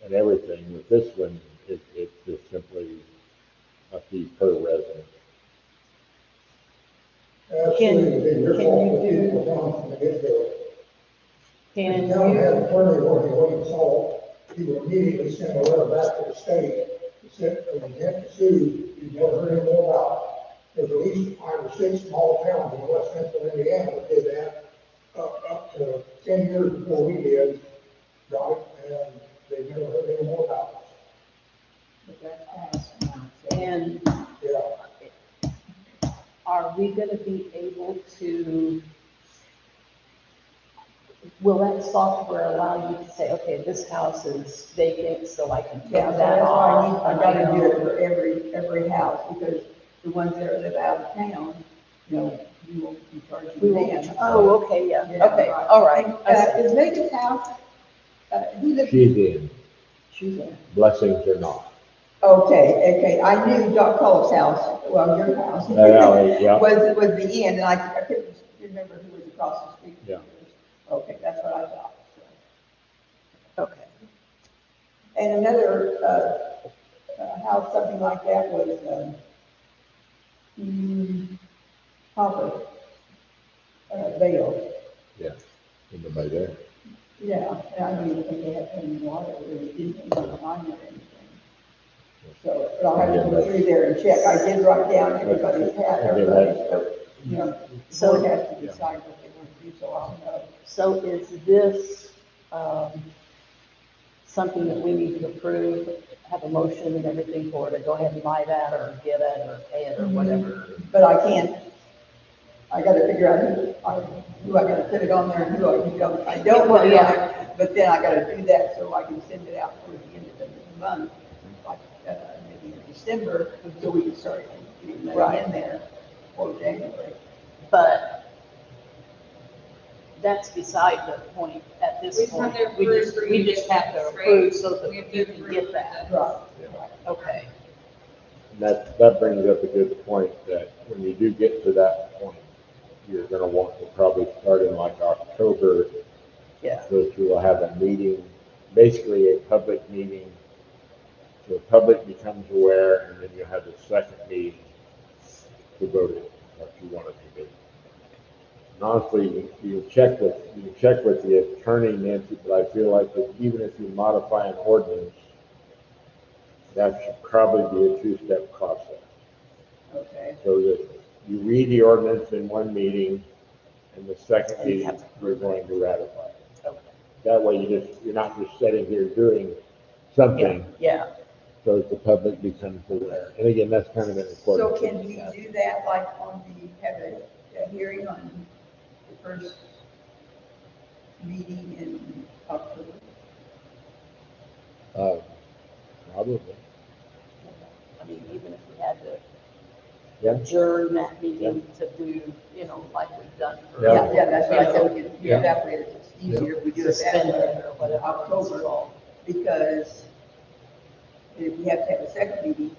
and everything. With this one, it's just simply a fee per resident. That's Can- really been your can fault, you the do- people down from the get-go. Can The town you, had an attorney working with him, so he would immediately send a letter back to the state, that said, an intent to sue, you never heard any more about it. There's at least 5 or 6 small towns in west central Indiana that did that, up to 10 years before we did, right? And they never heard any more about but that's passed now, so. and it. Yeah. are we gonna be able to, will that software allow you to say, okay, this house is vacant, so I can take Yeah, so that that's why off? I gotta do it for every house, because the ones that live out of town, you won't be charging We them. will, oh, okay, yeah, Yeah, okay, all right. And, I see. is Megan's house, who lives? She's in, She's in. blessings or not. Okay, I knew Doc Cole's house, well, your house. Yeah. Was the end, and I couldn't remember who was across the street. Yeah. Okay, that's what I thought. So. Okay, And another, house, something like that was, Hopper, Vale. Yeah, anybody there? Yeah, and I don't even think they had any water, really, didn't have any line or anything. So, but I'll have to go through there and check. I did write down everybody's hat, so board has to decide what they want to do, so I'll know. so is this, something that we need to approve, have a motion and everything for to go ahead and buy that, or get it, or pay it, or whatever? But I can't, I gotta figure out who I gotta put it on there and who I don't put it on there. But then I gotta do that so I can send it out towards the end of the month, like, maybe in December, so we can start getting money in there for January. But that's beside the point at this We just have point. to approve for We you to just get have to this, approve right? so that We have to you can approve get that. Right. Okay, And that brings up a good point, that when you do get to that point, you're gonna want to probably start in like October, yeah, so that you will have a meeting, basically a public meeting. So the public becomes aware, and then you have the second meeting to vote it, what you want it to be. And honestly, you can check with the attorney, Nancy, but I feel like that even if you modify an ordinance, that should probably be a 2-step process. Okay. So that you read the ordinance in one meeting, and the second And you meeting, have to you're going to ratify it. okay, That way you're not just sitting here doing something, yeah. so that the public becomes aware. And again, that's kind of an important. So can thing. we do that, like, have a hearing on the first meeting in October? Probably. I mean, even if we had to Yeah. adjourn that meeting to do, you know, like we've done for. Yeah. Yeah, that's what I said, we could do Yeah. that way, it's easier if we do it Suspend that it way. or whatever. October, because if we have to have a second meeting,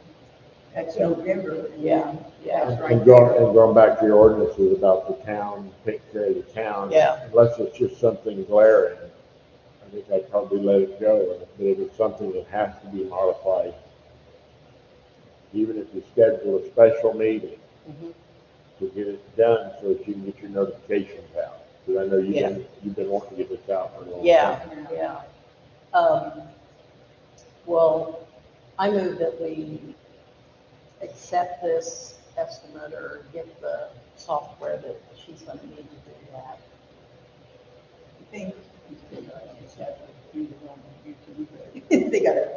that's November. and Yeah, yeah. That's right And there. going back to your ordinances about the town, take care of the town. Yeah. Unless it's just something glaring, I think I'd probably let it go. But if it's something that has to be modified, even if you schedule a special meeting Mhm. to get it done so that you can get your notifications out. Because I know Yeah. you've been wanting to get this out for a long time. Yeah, yeah. Well, I move that we accept this estimate or get the software that she's gonna need to do that. I think we still just have to do it on YouTube, but they gotta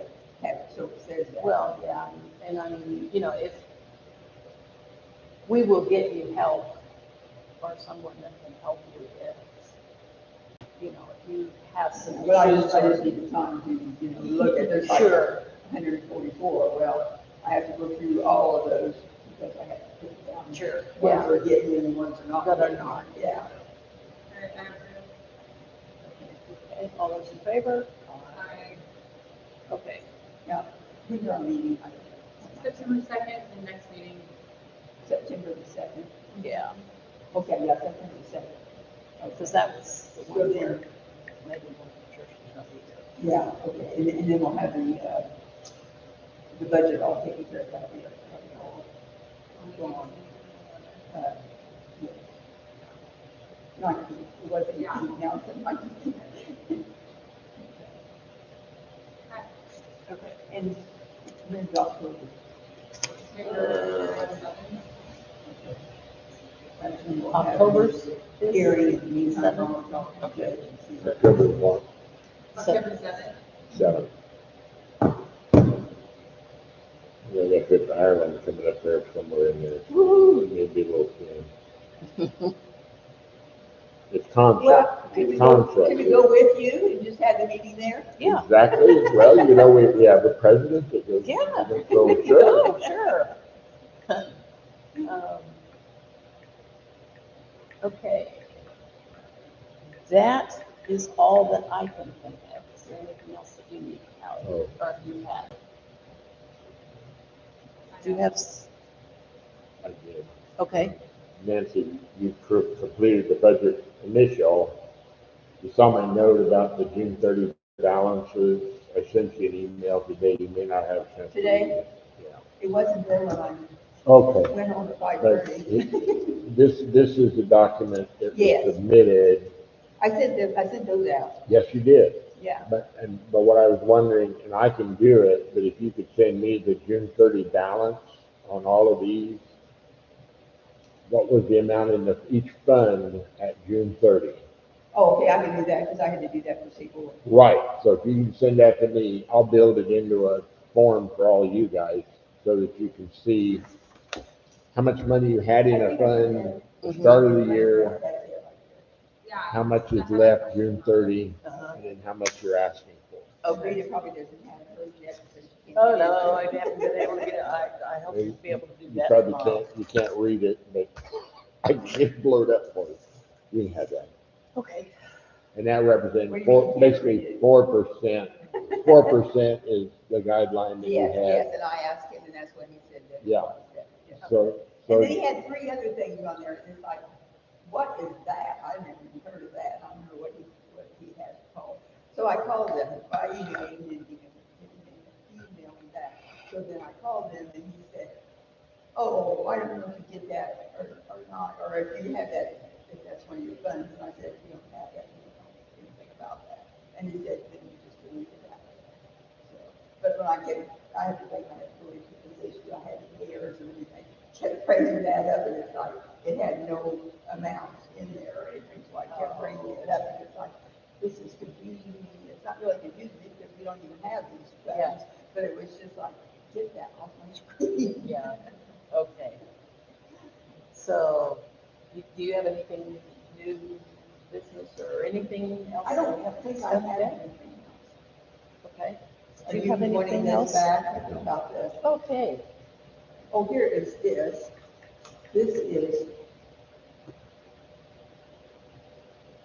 have it so it says that. Well, yeah, and I mean, you know, if we will get you help or someone that can help you if, you know, if you have some Well, issues. I just need the time to, look at, there's like Sure. 144, well, I have to go through all of those because I have to put it down. Sure, Ones yeah. are getting in and ones are not. That are not. Yeah. All right, I approve. Okay, all those in favor? Aye. Okay, Now, when's our meeting? September 2nd, the next meeting. September the 2nd. yeah, Okay, yeah, September the 2nd. because that was the So one then- where maybe one of the churches not be there. Yeah, okay, and then we'll have the budget all taken care of, that'll be all gone. Yeah. 19, it was 18, now it's 19. Okay, and when's October? September 7th. That's when we'll have October's Hearing and meeting. Seven. Okay. October 1, October 7th. 7. Yeah, they got Ireland coming up there somewhere in there. Maybe a little soon. It's concept. Well, can we It's go, concept. can we go with you and just have the meeting there? Yeah. Exactly. Well, we have the president that goes. Yeah. So sure. Oh, sure. Um, Okay. That is all that I can think of. Is there anything else that you need, Ally, Oh. or you have? Do you have, I did. okay, Nancy, you completed the budget initial. You saw my note about the June 30 balances. I sent you an email today. You may not have a chance. to Today? read it. Yeah. It wasn't there when I Okay. went home at But 5:30. this is the document that Yes. was submitted. I sent those out, Yes, you did. yeah. But what I was wondering, and I can do it, but if you could send me the June 30 balance on all of these, what was the amount in each fund at June 30? Oh, okay, I can do that, because I had to do that for Sequel. Right, so if you can send that to me, I'll build it into a form for all you guys so that you can see how much money you had in a fund, the start of the year, Yeah. how much is left June 30, Uh-huh. and then how much you're asking for. okay. Rita probably doesn't have hers yet, because she can't. Oh, get no, I it. haven't been able to get it. I hope to be able to do You that probably tomorrow. you can't read it, but I can blow it up for you. You can have that. Okay, And that represents What do you mean you can't basically read it? 4%. 4% is the guideline that we Yes, yes, have. and I asked him, and that's what he said that. it Yeah. was, that, yeah. So, And then he had 3 other things on there, and it's like, what is that? I never even heard of that, I don't know what he has called. So I called him, I emailed him, and he emailed me back. So then I called him, and he said, oh, I don't know if you get that or not, or if you have that, if that's one of your funds. And I said, you don't have that, you don't know anything about that. And he said, then you just delete it out. So, but when I have to think I had to go into this issue, I had errors and everything, kept bringing that up, and it's like, it had no amounts in there or anything, so I kept bringing it up, and it's like, this is confusing me. It's not really confusing me because we don't even have these Yeah. funds, but it was just like, get that off my screen. yeah, okay. So, do you have anything new business or anything else? I don't think I have anything else. Okay. Are Do you you have wanting anything this else? back about this? Okay, Oh, here is this. This is.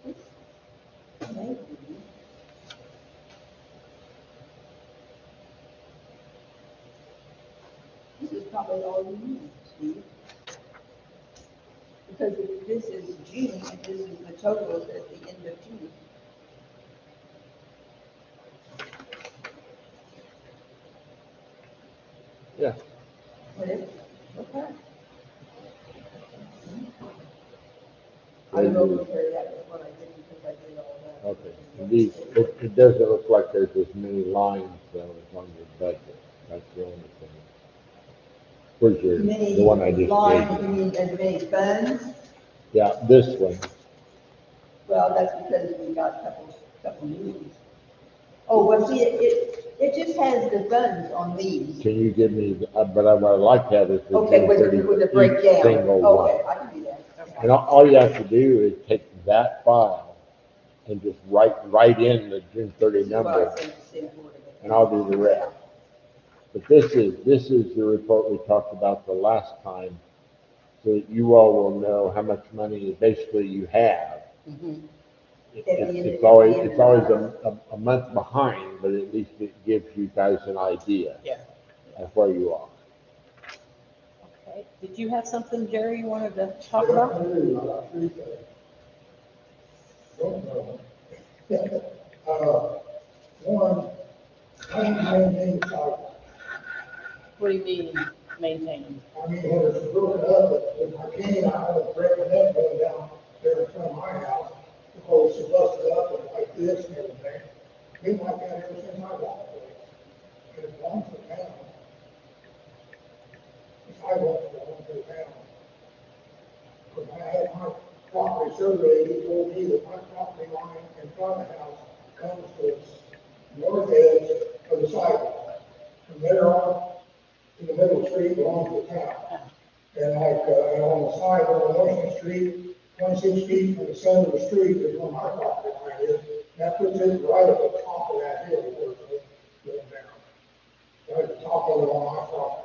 This may be. This is probably all you need, Steve. Because this is June, and this is the total at the end of June. Yeah. Okay. I don't know if that was what I did because I did all that. Okay, indeed, it doesn't look like there's as many lines though as on your budget, that's the only thing. Where's your, Many the one I just lines, gave you you? mean as many funds? Yeah, this one, Well, that's because we got a couple meetings. Oh, well, see, it just has the funds on these. can you give me, what I like that is the Okay, June with 30 the each breakdown. single one. Okay, I can do that. And all you have to do is take that file and just write in the June 30 This is what I number, sent to Sam Board of Ed. and I'll do the rest. But this is the report we talked about the last time, so that you all will know how much money basically you have. Mhm. It's always a month behind, but at least it gives you guys an idea Yeah. of where you are. Okay, did you have something, Jerry, you wanted to talk about? I do, three things. Don't know. One, maintain cycle. What do you mean, maintaining? I mean, when it's broken up, if I can't, I would break the net going down there in front of my house, because it's busted up and like this and everything. Been like that ever since I walked away. And it belongs to the town. The sidewalks belong to the town. When I had my property surveyed, he told me that my property line in front of the house comes to the north edge of the sidewalk. From there on, to the middle of the street belongs to the town. And like, and on the side of Washington Street, 26 feet from the center of the street is where my property line is. That puts it right at the top of that hill where it's going down. Right at the top of it on my property.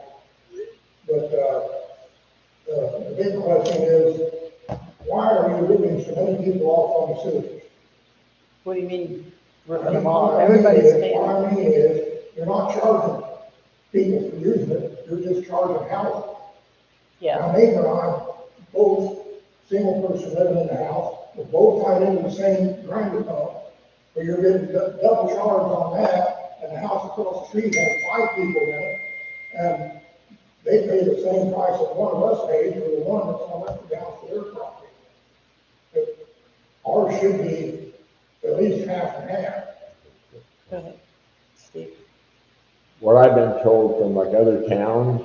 But, the big question is, why are we ripping so many people off on the sewage? What do you mean, I ripping mean, them off? what I mean Everybody's is- paying. What I mean is, you're not charging people for using it, you're just charging houses. Yeah, My neighbor and I, both single person living in the house, we're both tied into the same grinder pump, but you're getting double charge on that, and the house across the street has 5 people in it, and they pay the same price that one of us pays for the one that's on up and down to their property. But ours should be at least half and half. go ahead, Steve. What I've been told from like other towns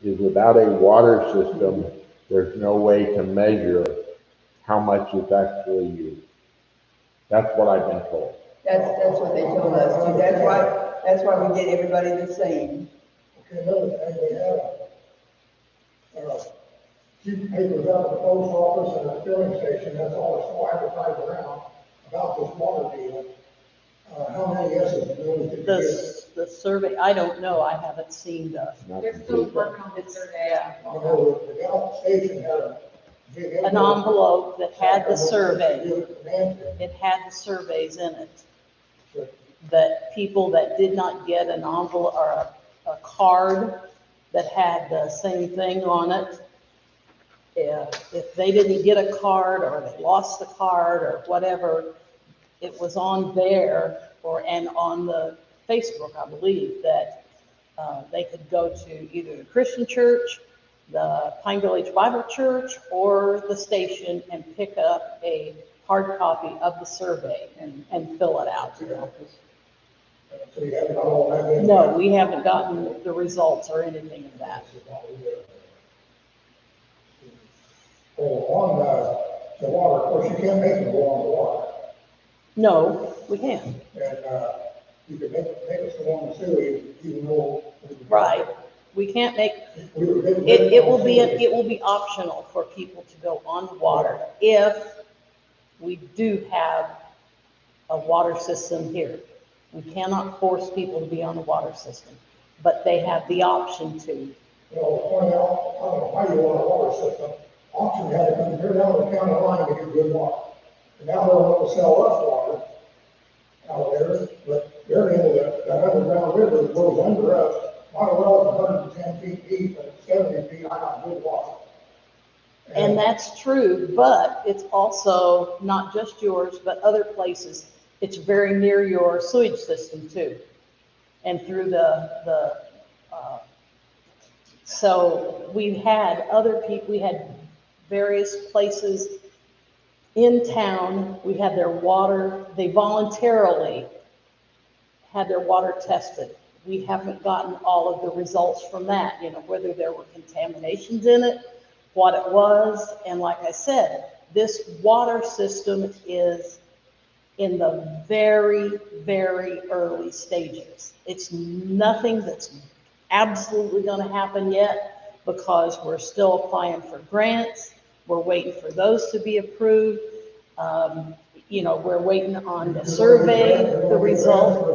is without a water system, there's no way to measure how much is actually used. That's what I've been told. That's what they told us too. That's why we get everybody the same. Okay, another thing, we have, few papers out at the post office and at the filling station, that's all it's advertised around about this water deal. How many yeses and no's did you get? The survey, I don't know, I haven't seen the, Not They're still complete. working on the survey. yeah, I know the Gallup station had a big. an envelope that had the survey. It It had the surveys in it. That people that did not get an envelope or a card that had the same thing on it, if they didn't get a card or they lost the card or whatever, it was on there and on the Facebook, I believe, that they could go to either the Christian church, the Pine Village Bible Church, or the station and pick up a hard copy of the survey and fill it out. So you haven't got all that in? No, we haven't gotten the results or anything of that. Well, on the water, of course, you can't make it go on the water. No, we can't. And, you can make us go on the sewage, even though. Right. We can't make, We were getting- it will be optional for people to go on the water if we do have a water system here. We cannot force people to be on the water system, but they have the option to. you know, point out, I don't know how you want a water system. Oxford had to come clear down the county line to get good water. And now they want to sell us water out there, but they're into that underground river that goes under us. My well is 110 feet deep and 70 feet, I got good water. And that's true, but it's also not just yours, but other places. It's very near your sewage system too. And through so we had other people, we had various places in town, we had their water, they voluntarily had their water tested. We haven't gotten all of the results from that, you know, whether there were contaminations in it, what it was, and like I said, this water system is in the very, very early stages. It's nothing that's absolutely going to happen yet because we're still applying for grants. We're waiting for those to be approved. You know, we're waiting on the survey, the result.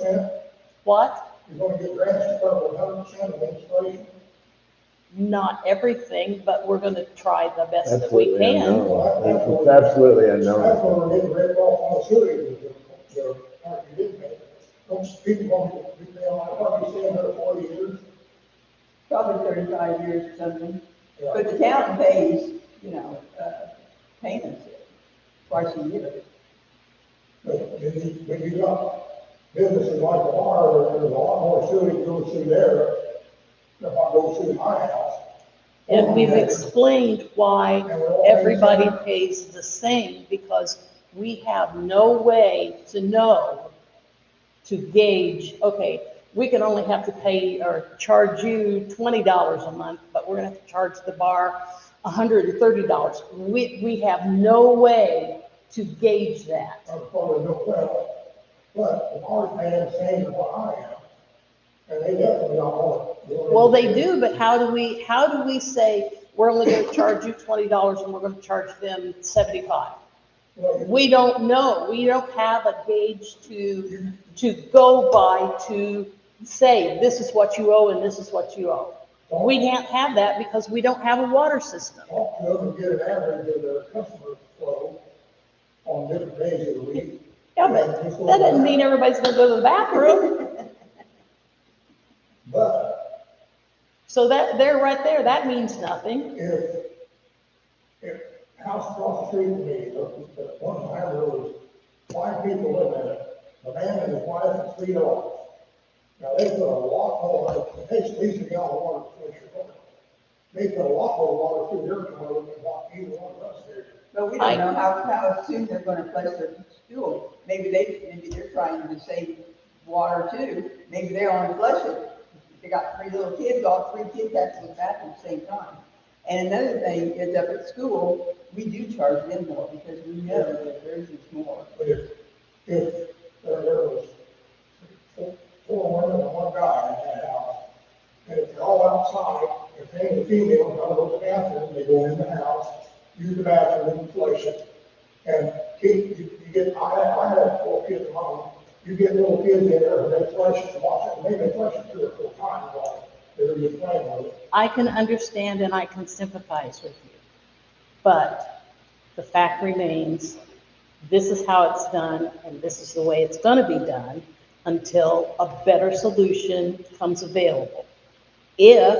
100%. What? You're going to get grants for 100% of installation. Not everything, but we're going to try the best that we Absolutely can. unknown. It's absolutely That's unknown. where we're getting rid of all the sewage, you didn't pay. Most people won't be paying, like, what you say, another 40 years. Probably 35 years or something. Yeah. But the town pays, you know, payments twice a year. But you got businesses like ours, there's a lot more sewage goes through there than what goes through my house. And we've explained why everybody pays the same because we have no way to know, to gauge, okay, we can only have to pay or charge you $20 a month, but we're gonna have to charge the bar $130. We have no way to gauge that. I'm probably no well, but the ours paying the same as what I am. And they definitely don't want it. Well, they do, but how do we say we're only gonna charge you $20 and we're gonna charge them $75? We don't know. We don't have a gauge to go by to say, this is what you owe and this is what you owe. We can't have that because we don't have a water system. Talk to them and get an average of their customer flow on different days of the week. Yeah, but that doesn't mean everybody's gonna go to the bathroom. But So that, there, right there, that means nothing. if house across the street from me, the one time there was 5 people living in it, the man and his wife and 3 dogs. Now, they put a lot more, it takes at least a gallon of water to flush your toilet. They put a lot more water through their toilet than what either one of us did. But we don't know how soon they're gonna flush their stool. Maybe they're trying to save water too. Maybe they don't flush it. They got 3 little kids, all 3 kids have to go to the bathroom at the same time. And another thing is up at school, we do charge them more because we know that theirs is more. But if there was 4 women and 1 guy in that house, and if they're all outside, if they ain't a female, gotta go to the bathroom, they go in the house, use the bathroom and flush it. And you get, I had 4 kids at home, you get little kids in there, and they flush it and wash it, maybe they flush it 3 or 4 times while they're just playing with it. I can understand and I can sympathize with you. But the fact remains, this is how it's done and this is the way it's gonna be done until a better solution comes available. If,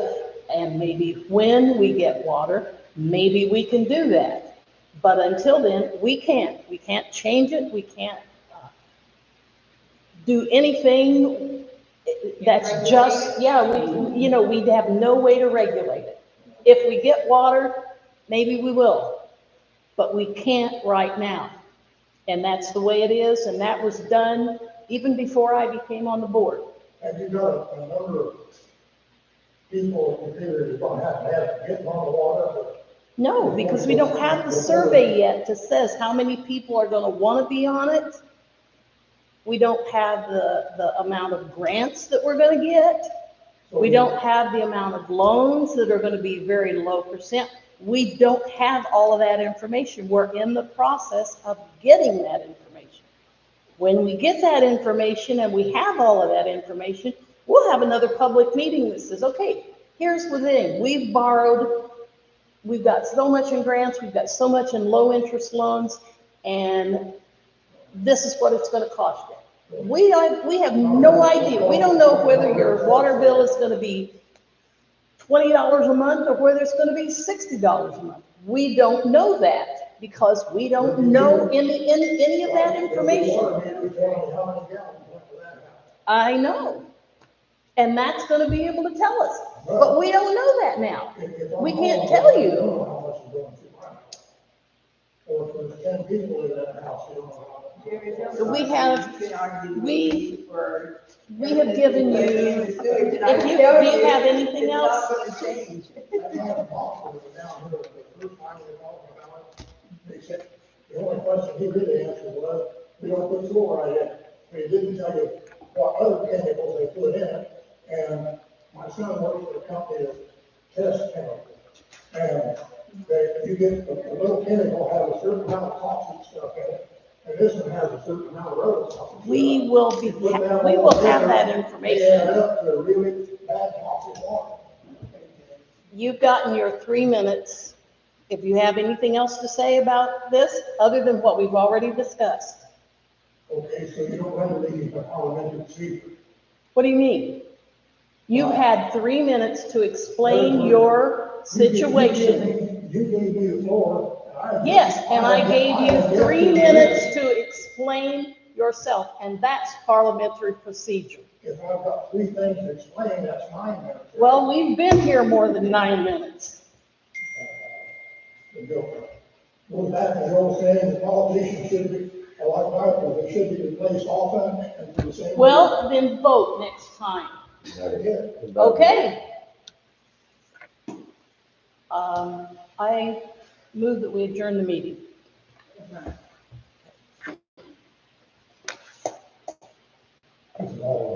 and maybe when we get water, maybe we can do that. But until then, we can't change it, we can't do anything that's just, we'd have no way to regulate it. If we get water, maybe we will, but we can't right now. And that's the way it is, and that was done even before I became on the board. Have you got a number of people in here that's gonna have to get on the water? No, because we don't have the survey yet that says how many people are gonna wanna be on it. We don't have the amount of grants that we're gonna get. We don't have the amount of loans that are gonna be very low percent. We don't have all of that information. We're in the process of getting that information. When we get that information and we have all of that information, we'll have another public meeting that says, okay, here's the thing, we've got so much in grants, we've got so much in low interest loans, and this is what it's gonna cost you. We have no idea. We don't know whether your water bill is gonna be $20 a month or whether it's gonna be $60 a month. We don't know that because we don't know any of that information. Water meter telling me how many gallons went to that house. I know. And that's gonna be able to tell us, but we don't know that now. If We I'm can't home, tell I you. don't know how much is going through my house. Or if there's 10 people in that house, you don't know how much. Jerry, tell me We why have- you can argue with we- me for- We have given you, If do you have anything else? It's not gonna change. I had a talk with them down here, the first time we were talking about it, they said, the only question he really answered was, we don't put fluoride in. But he didn't tell you what other chemicals they put in it. And my son works for a company that tests chemicals. And you get, a little chemical has a certain amount of toxic stuff in it, and this one has a certain amount of other toxic stuff. We will You put that we all will have together, that They add information. up to really bad toxic water. You've gotten your 3 minutes. If you have anything else to say about this, other than what we've already discussed. Okay, so you don't want to leave the parliamentary procedure. What do you mean? You've had 3 minutes to explain your situation. You gave me the floor. And Yes, and I gave you objected 3 to minutes this. to explain yourself, and that's parliamentary procedure. If I've got 3 things to explain, that's 9 minutes. Well, we've been here more than 9 minutes. The bill goes back to the old saying, the politicians should be, like Michael, they should be replaced often and for the same. Well, then vote next time. Okay. I move that we adjourn the meeting. It's all